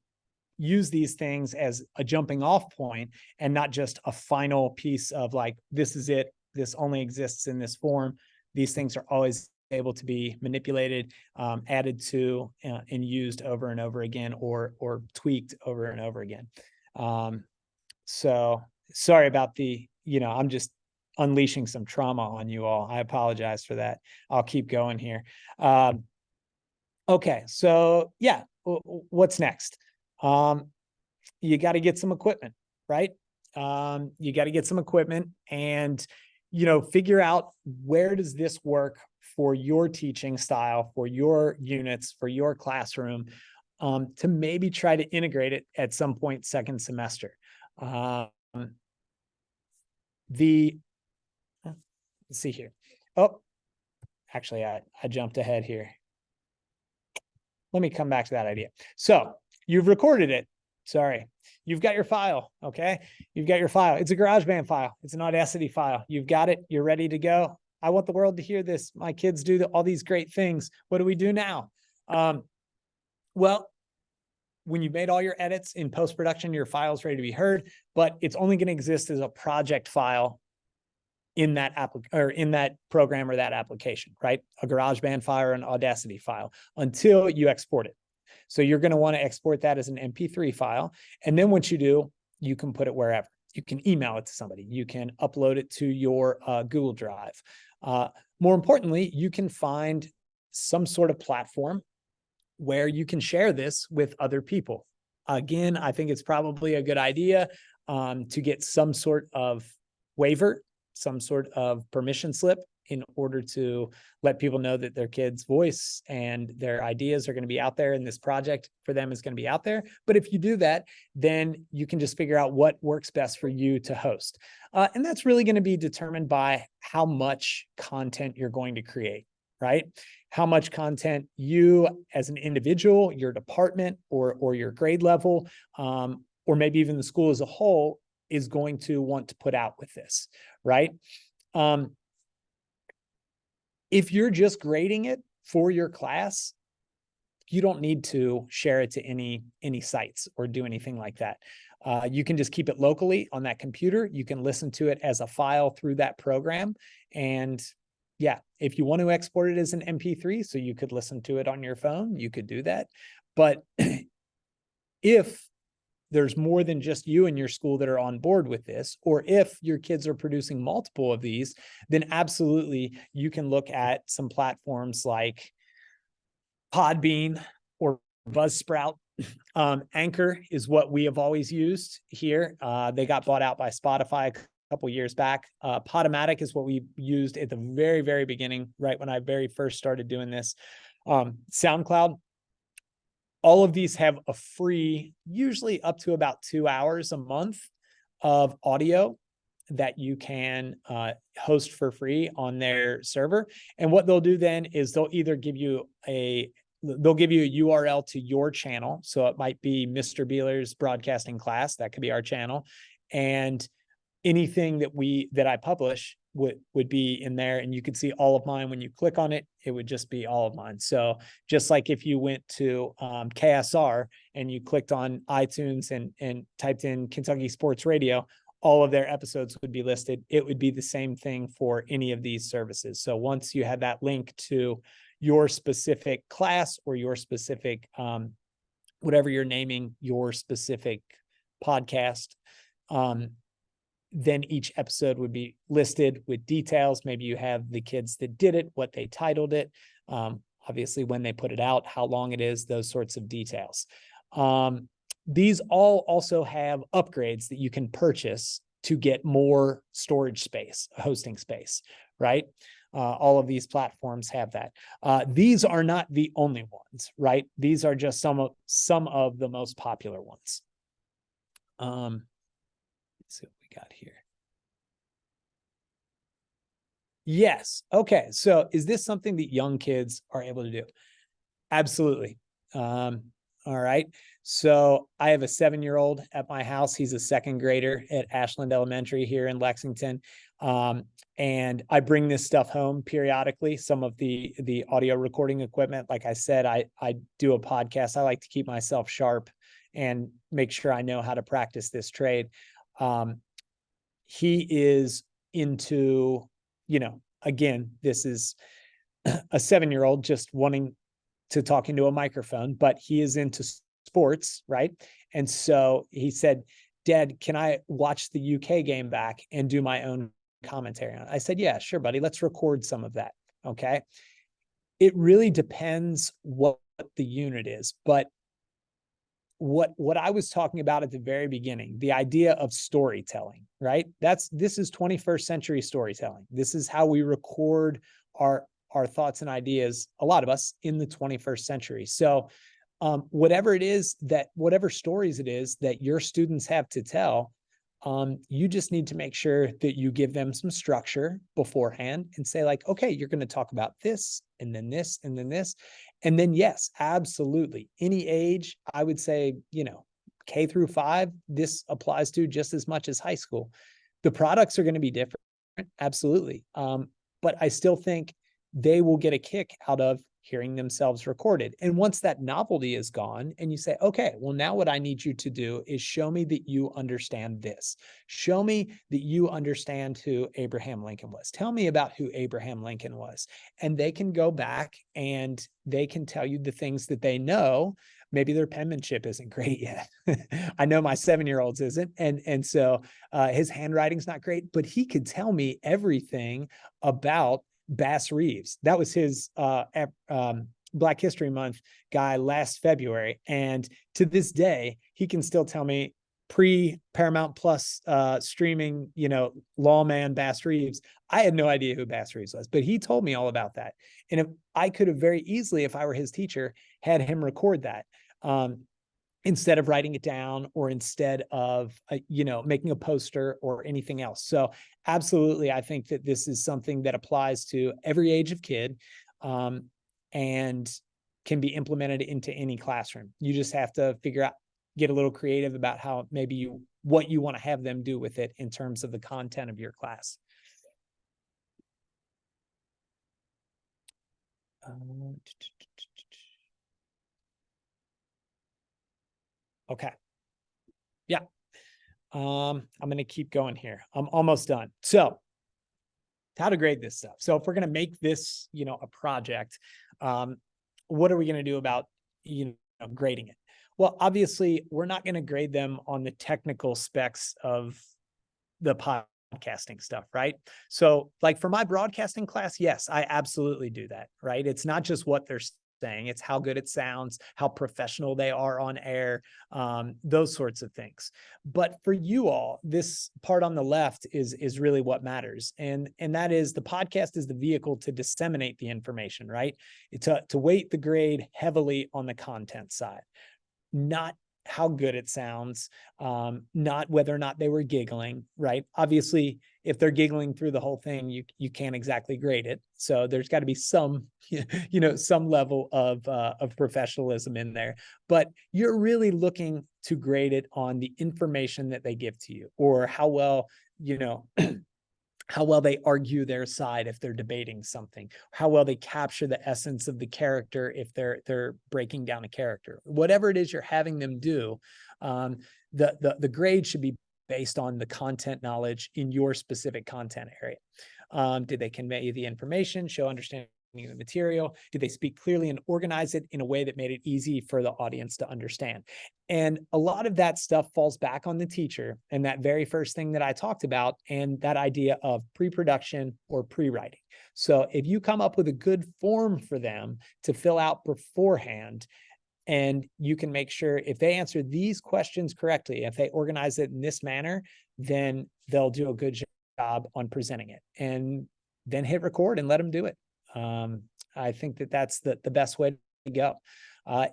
use these things as a jumping off point and not just a final piece of like, this is it. This only exists in this form. These things are always able to be manipulated, added to, and used over and over again, or tweaked over and over again. So sorry about I'm just unleashing some trauma on you all. I apologize for that. I'll keep going here. Okay, so yeah, what's next? You got to get some equipment, right? You got to get some equipment and, figure out, where does this work for your teaching style, for your units, for your classroom, to maybe try to integrate it at some point second semester. Let's see here. Oh, actually, I jumped ahead here. Let me come back to that idea. So you've recorded it. Sorry. You've got your file. Okay. You've got your file. It's a GarageBand file. It's an Audacity file. You've got it. You're ready to go. I want the world to hear this. My kids do all these great things. What do we do now? Well, when you've made all your edits in post-production, your file's ready to be heard, but it's only going to exist as a project file in that in that program or that application, right? A GarageBand file or an Audacity file until you export it. So you're going to want to export that as an MP3 file. And then once you do, you can put it wherever. You can email it to somebody. You can upload it to your Google Drive. More importantly, you can find some sort of platform where you can share this with other people. Again, I think it's probably a good idea to get some sort of waiver, some sort of permission slip, in order to let people know that their kid's voice and their ideas are going to be out there, and this project for them is going to be out there. But if you do that, then you can just figure out what works best for you to host. And that's really going to be determined by how much content you're going to create, right? How much content you as an individual, your department, or your grade level, or maybe even the school as a whole is going to want to put out with this, right? If you're just grading it for your class, you don't need to share it to any sites or do anything like that. You can just keep it locally on that computer. You can listen to it as a file through that program. And yeah, if you want to export it as an MP3, so you could listen to it on your phone, you could do that. But if there's more than just you and your school that are on board with this, or if your kids are producing multiple of these, then absolutely you can look at some platforms like Podbean or Buzzsprout. Anchor is what we have always used here. They got bought out by Spotify a couple years back. Podomatic is what we used at the very, very beginning, right when I very first started doing this. SoundCloud. All of these have a free, usually up to about 2 hours a month of audio that you can host for free on their server. And what they'll do then is they'll either give you a URL to your channel. So it might be Mr. Behler's broadcasting class. That could be our channel. And anything that I publish would be in there, and you could see all of mine. When you click on it, it would just be all of mine. So just like if you went to KSR and you clicked on iTunes and typed in Kentucky Sports Radio, all of their episodes would be listed. It would be the same thing for any of these services. So once you had that link to your specific class or your specific, whatever you're naming your specific podcast, then each episode would be listed with details. Maybe you have the kids that did it, what they titled it, obviously when they put it out, how long it is, those sorts of details. These all also have upgrades that you can purchase to get more storage space, hosting space, right? All of these platforms have that. These are not the only ones, right? These are just some of the most popular ones. Let's see what we got here. Yes. Okay. So is this something that young kids are able to do? Absolutely. All right. So I have a 7-year-old at my house. He's a second grader at Ashland Elementary here in Lexington. And I bring this stuff home periodically. Some of the audio recording equipment. Like I said, I do a podcast. I like to keep myself sharp and make sure I know how to practice this trade. He is into, again, this is a 7-year-old just wanting to talk into a microphone, but he is into sports, right? And so he said, Dad, can I watch the UK game back and do my own commentary on it? I said, yeah, sure, buddy. Let's record some of that. Okay. It really depends what the unit is, but what I was talking about at the very beginning, the idea of storytelling, right? This is 21st century storytelling. This is how we record our thoughts and ideas, a lot of us, in the 21st century. So whatever stories it is that your students have to tell, you just need to make sure that you give them some structure beforehand and say, like, okay, you're going to talk about this and then this and then this. And then, yes, absolutely. Any age, I would say, K through 5, this applies to just as much as high school. The products are going to be different. Absolutely. But I still think they will get a kick out of hearing themselves recorded. And once that novelty is gone and you say, okay, well, now what I need you to do is show me that you understand this. Show me that you understand who Abraham Lincoln was. Tell me about who Abraham Lincoln was. And they can go back and they can tell you the things that they know. Maybe their penmanship isn't great yet. I know my 7-year-old's isn't. And so his handwriting's not great, but he could tell me everything about Bass Reeves. That was his Black History Month guy last February. And to this day, he can still tell me pre-Paramount Plus streaming, lawman Bass Reeves. I had no idea who Bass Reeves was, but he told me all about that. And if I could have very easily, if I were his teacher, had him record that. Instead of writing it down or instead of, making a poster or anything else. So absolutely, I think that this is something that applies to every age of kid and can be implemented into any classroom. You just have to get a little creative about how what you want to have them do with it in terms of the content of your class. Okay. Yeah. I'm going to keep going here. I'm almost done. So how to grade this stuff. So if we're going to make this, a project, what are we going to do about, grading it? Well, obviously we're not going to grade them on the technical specs of the podcasting stuff, right? So like for my broadcasting class, yes, I absolutely do that, right? It's not just what they're saying, it's how good it sounds, how professional they are on air, those sorts of things. But for you all, this part on the left is really what matters. And that is the podcast is the vehicle to disseminate the information, right? To weight the grade heavily on the content side, not how good it sounds, not whether or not they were giggling, right? Obviously, if they're giggling through the whole thing, you can't exactly grade it. So there's got to be some, some level of professionalism in there. But you're really looking to grade it on the information that they give to you, or how well, how well they argue their side if they're debating something, how well they capture the essence of the character if they're breaking down a character. Whatever it is you're having them do, the grade should be based on the content knowledge in your specific content area. Did they convey the information, show understanding of the material? Did they speak clearly and organize it in a way that made it easy for the audience to understand? And a lot of that stuff falls back on the teacher, and that very first thing that I talked about, and that idea of pre-production or pre-writing. So if you come up with a good form for them to fill out beforehand, and you can make sure if they answer these questions correctly, if they organize it in this manner, then they'll do a good job on presenting it. And then hit record and let them do it. I think that that's the best way to go.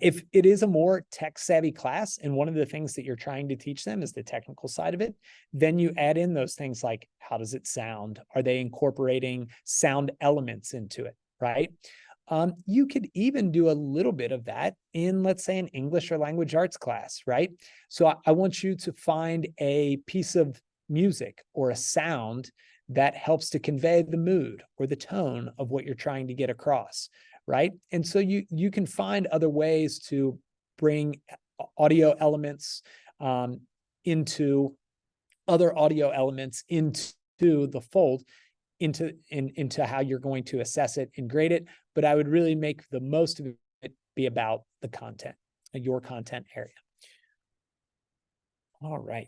If it is a more tech savvy class, and one of the things that you're trying to teach them is the technical side of it, then you add in those things like, how does it sound? Are they incorporating sound elements into it, right? You could even do a little bit of that in, let's say, an English or language arts class, right? So I want you to find a piece of music or a sound that helps to convey the mood or the tone of what you're trying to get across, right? And so you can find other ways to bring audio elements into other audio elements into the fold, into how you're going to assess it and grade it. But I would really make the most of it be about the content, your content area. All right.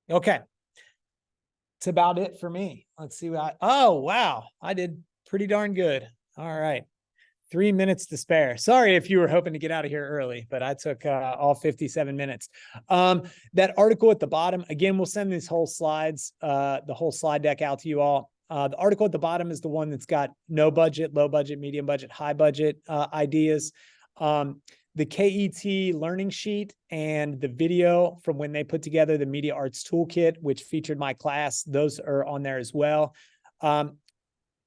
Okay. That's about it for me. Let's see what oh, wow. I did pretty darn good. All right. 3 minutes to spare. Sorry if you were hoping to get out of here early, but I took all 57 minutes. That article at the bottom, again, we'll send these whole slides, the whole slide deck out to you all. The article at the bottom is the one that's got no budget, low budget, medium budget, high budget ideas. The KET learning sheet and the video from when they put together the Media Arts Toolkit, which featured my class, those are on there as well. I'll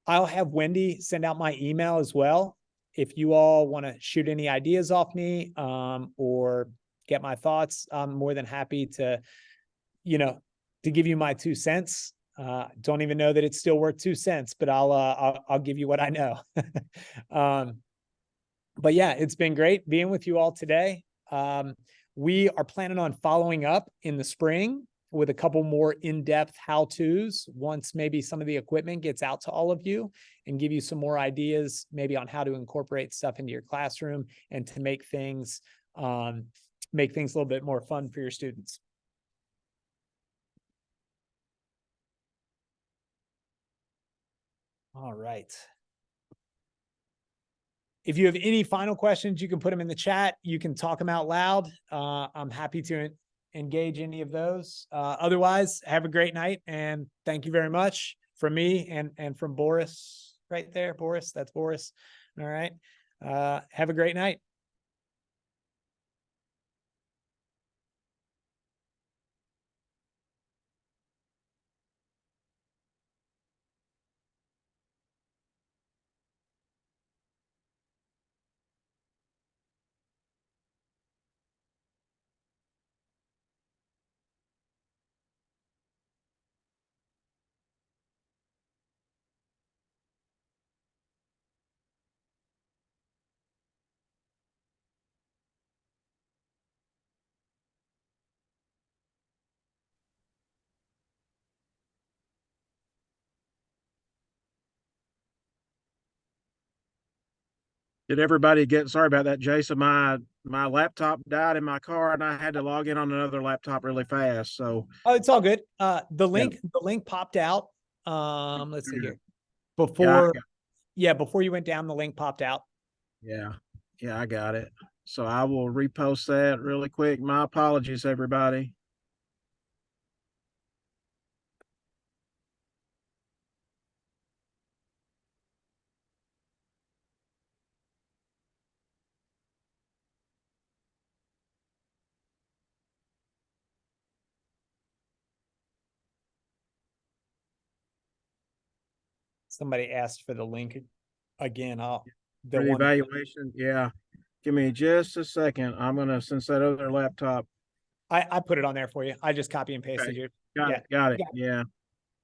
have Wendy send out my email as well. If you all want to shoot any ideas off me or get my thoughts, I'm more than happy to, to give you my 2 cents. Don't even know that it's still worth 2 cents, but I'll give you what I know. But yeah, it's been great being with you all today. We are planning on following up in the spring with a couple more in-depth how-tos once maybe some of the equipment gets out to all of you, and give you some more ideas maybe on how to incorporate stuff into your classroom and to make things a little bit more fun for your students. All right. If you have any final questions, you can put them in the chat. You can talk them out loud. I'm happy to engage any of those. Otherwise, have a great night, and thank you very much from me and from Boris right there. Boris, that's Boris. All right. Have a great night. Did everybody get, sorry about that, Jason, my laptop died in my car and I had to log in on another laptop really fast. So Oh, it's all good. The yeah, link popped out. Let's see here. yeah, Before you went down, the link popped out. yeah, I got it. So I will repost that really quick. My apologies, everybody. Somebody asked for the link again. For the evaluation. Yeah. Give me just a second. I'm gonna, since that other laptop. I put it on there for you. I just copy and pasted Okay. you. Got Yeah. it. Got it. Yeah. Yeah.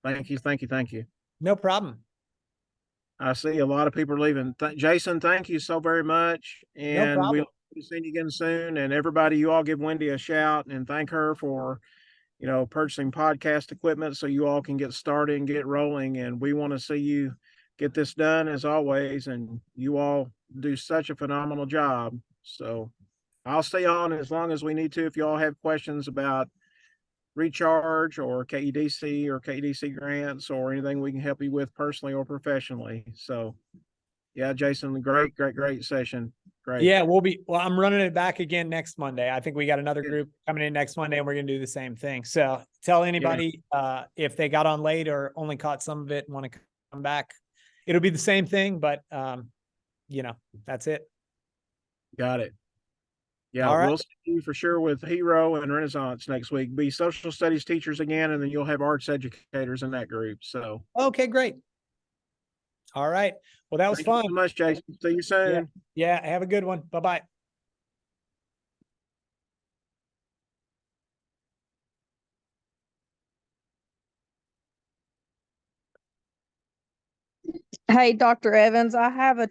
Thank you. Thank you. Thank you. No problem. I see a lot of people are leaving. Jason, thank you so very much. No And we problem. look forward to seeing you again soon. And everybody, you all give Wendy a shout and thank her for, purchasing podcast equipment so you all can get started and get rolling. And we want to see you get this done as always. And you all do such a phenomenal job. So I'll stay on as long as we need to. If you all have questions about recharge or KEDC or KEDC grants or anything we can help you with personally or professionally. So yeah, Jason, great session. Great. Yeah, I'm running it back again next Monday. I think we got another group coming in next Monday and we're going to do the same thing. So tell anybody, if they got on late or only caught some of it and want to come back, it'll be the same thing, but that's it. Got it. Yeah, All right. we'll see you for sure with Hero and Renaissance next week. Be social studies teachers again, and then you'll have arts educators in that group. So Okay, great. All right. Well, that was thank you fun. so much, Jason. See you soon. Yeah. Have a good one. Bye-bye. Hey, Dr. Evans, I have a